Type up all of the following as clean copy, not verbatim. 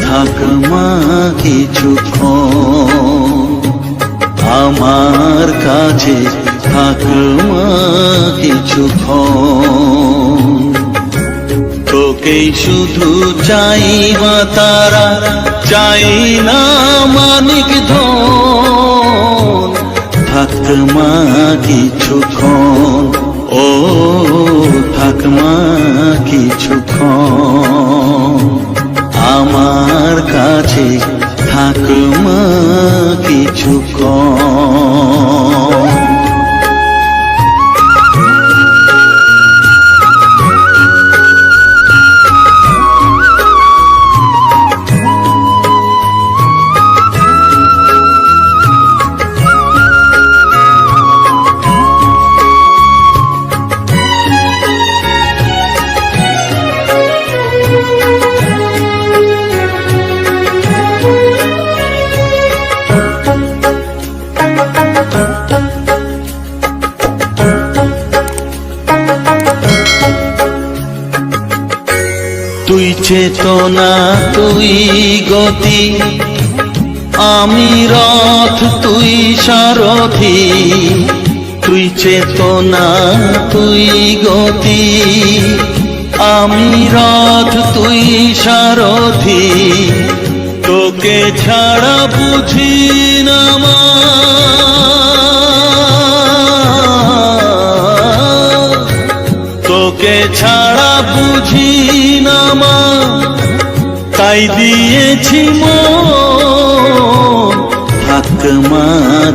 থাক মা কিছুক্ষণ, আমার কাছে থাক মা কিছুক্ষণ। তোকেই শুধু চাই মা তারা, চাই না মানিক ধন। থাক মা কিছুক্ষণ, ও থাক মা কিছুক্ষণ, আমার কাছে থাক মা কিছুক্ষণ। তুই চেতনা তুই গতি, আমি রথ তুই সারথি। তুই চেতনা তুই গতি, আমি রথ তুই সারথি। তোকে ছাড়া বুঝি না মা, তোকে ছাড়া বুঝি না মা, তাই দিয়েছি মন। থাক মা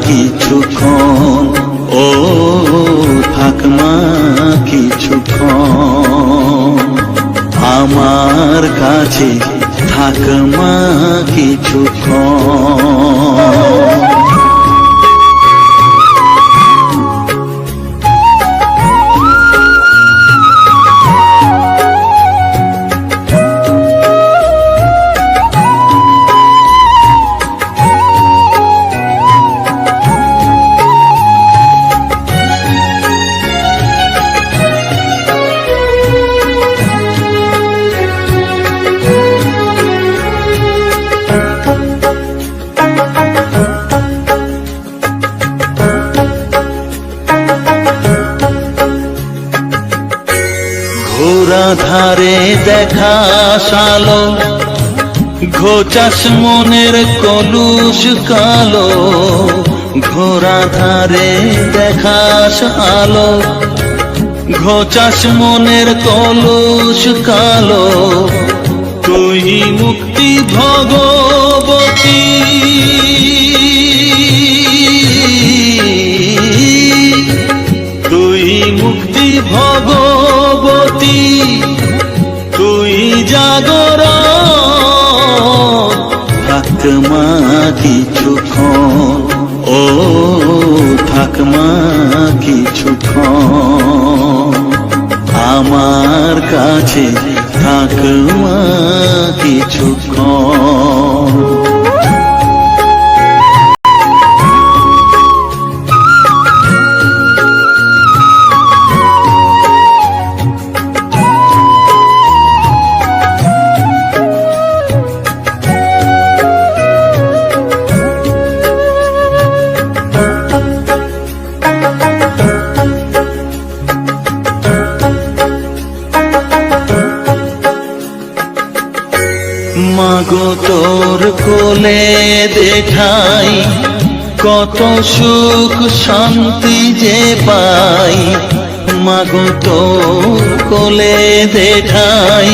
কিছুক্ষণ, ও থাক মা কিছুক্ষণ, আমার কাছে থাক মা কিছুক্ষণ। ঘোরা ধারে দেখা সালো, ঘোচাস মনের কলুষ কালো। ঘোরা ধারে দেখাস আলো, ঘোচাস মনের কলুষ কালো। তুই মুক্তি ভগবতী, তুই মুক্তি ভগবতী, তুই জাগরণ। থাক মা কিছুক্ষণ, ও থাক মা কিছুক্ষণ, আমার কাছে থাক মা কিছুক্ষণ। মাগো তোর কোলে দেখাই, কত সুখ শান্তি যে পাই। মাগো তোর কোলে দেখাই,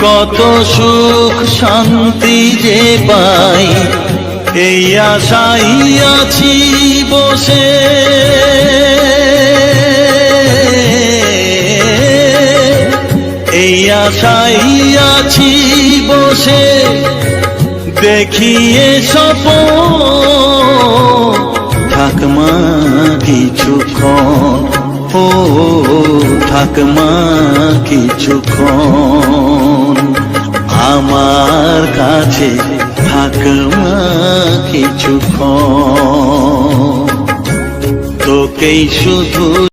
কত সুখ শান্তি যে পাই। এই আশাই আছি বসে, আশাই আছি বসে দেখিয়ে স্বপন থাকমা কিছুক্ষণ ও থাকমা কিছুক্ষণ আমার কাছে থাকমা কিছুক্ষণ তোকেই শুধু